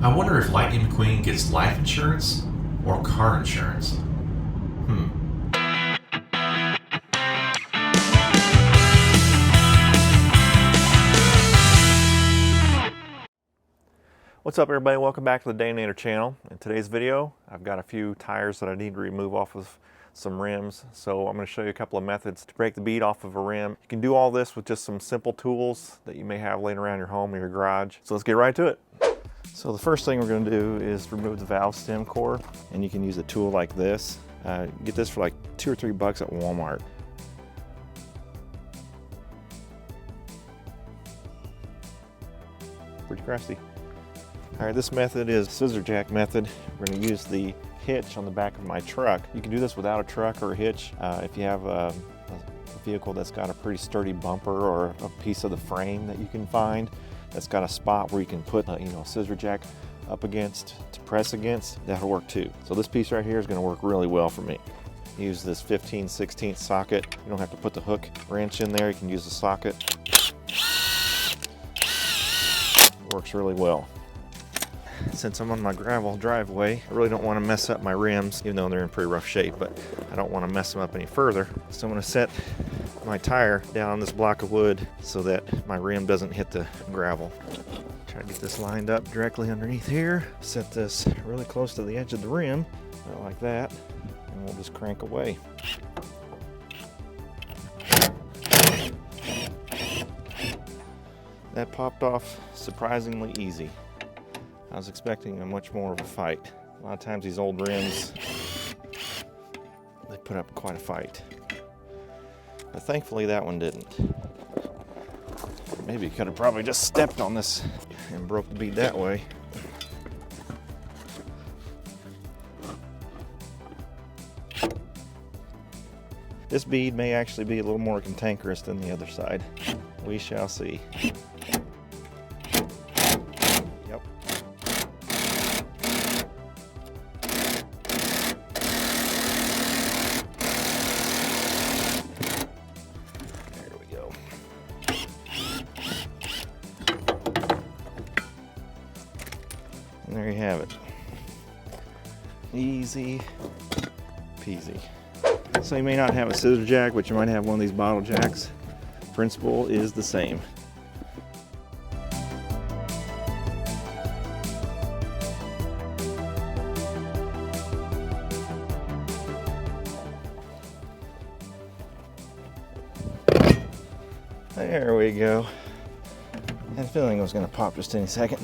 I wonder if Lightning McQueen gets life insurance or car insurance. What's up, everybody? Welcome back to the Daynator channel. In today's video, I've got a few tires that I need to remove off of some rims. So I'm going to show you a couple of methods to break the bead off of a rim. You can do all this with just some simple tools that you may have laying around your home or your garage. So let's get right to it. So the first thing we're going to do is remove the valve stem core, and you can use a tool like this. Get this for like $2 or $3 at Walmart. Pretty crusty. All right, this method is scissor jack method. We're going to use the hitch on the back of my truck. You can do this without a truck or a hitch. If you have a vehicle that's got a pretty sturdy bumper or a piece of the frame that you can find that's got a spot where you can put a scissor jack up against to press against, that'll work too. So this piece right here is going to work really well for me. Use this 15/16 socket. You don't have to put the hook wrench in there. You can use the socket. It works really well. Since I'm on my gravel driveway, I really don't want to mess up my rims, even though they're in pretty rough shape, but I don't want to mess them up any further. So I'm going to set my tire down on this block of wood so that my rim doesn't hit the gravel. Try to get this lined up directly underneath here. Set this really close to the edge of the rim, like that, and we'll just crank away. That popped off surprisingly easy. I was expecting a much more of a fight. A lot of times these old rims, they put up quite a fight. But thankfully that one didn't. Maybe could have probably just stepped on this and broke the bead that way. This bead may actually be a little more cantankerous than the other side. We shall see. And there you have it. Easy peasy. So you may not have a scissor jack, but you might have one of these bottle jacks. Principle is the same. There we go. I had a feeling it was going to pop just any second.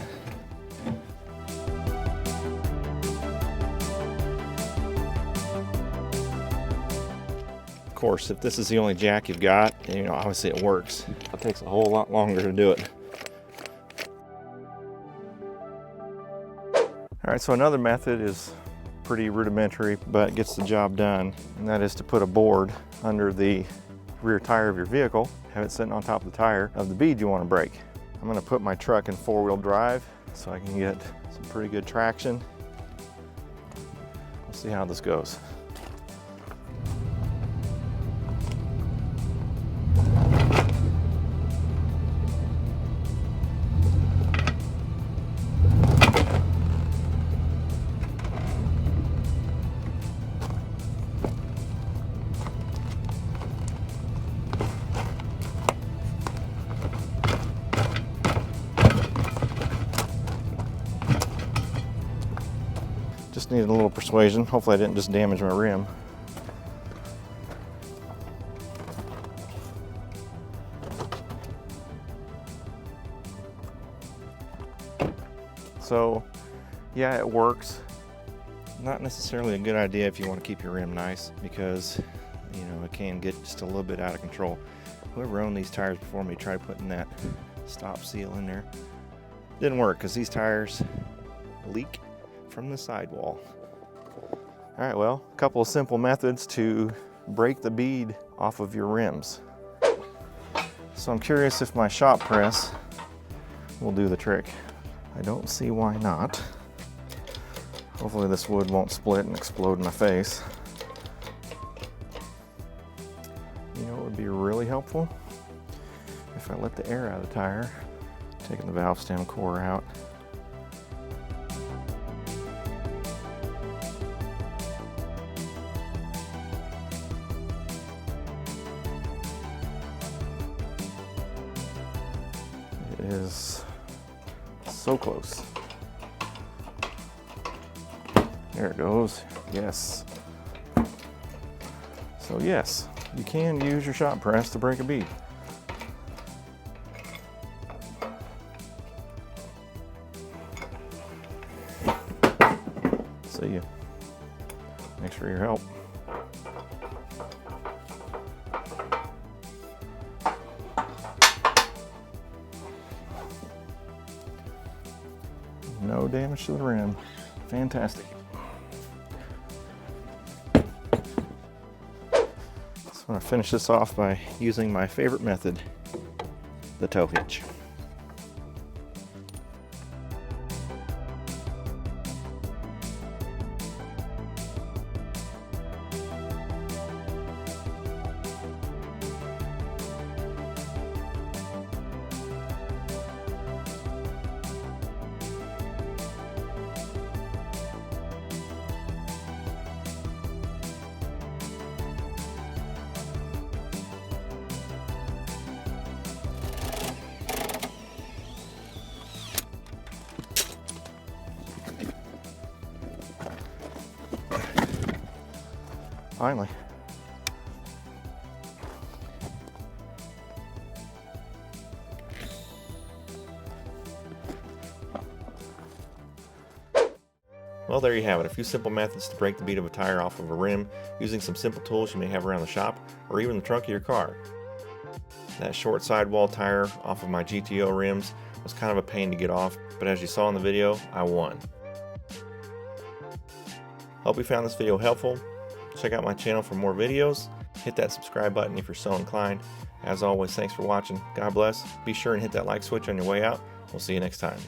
Of course, if this is the only jack you've got, obviously it works. It takes a whole lot longer to do it. All right, so another method is pretty rudimentary, but it gets the job done, and that is to put a board under the rear tire of your vehicle, have it sitting on top of the tire of the bead you want to break. I'm going to put my truck in four-wheel drive so I can get some pretty good traction. We'll see how this goes. Just needed a little persuasion. Hopefully I didn't just damage my rim. So yeah, it works. Not necessarily a good idea if you want to keep your rim nice, because it can get just a little bit out of control. Whoever owned these tires before me tried putting that stop seal in there. Didn't work because these tires leak from the sidewall. All right, well, a couple of simple methods to break the bead off of your rims. So I'm curious if my shop press will do the trick. I don't see why not. Hopefully this wood won't split and explode in my face. You know what would be really helpful? If I let the air out of the tire, taking the valve stem core out. is so close. There it goes. Yes. So yes, you can use your shop press to break a bead. See you. Thanks for your help. No damage to the rim. Fantastic. So I'm going to finish this off by using my favorite method, the toe hitch. Finally. Well, there you have it. A few simple methods to break the bead of a tire off of a rim using some simple tools you may have around the shop or even the trunk of your car. That short sidewall tire off of my GTO rims was kind of a pain to get off, but as you saw in the video, I won. Hope you found this video helpful. Check out my channel for more videos. Hit that subscribe button if you're so inclined. As always, thanks for watching. God bless. Be sure and hit that like switch on your way out. We'll see you next time.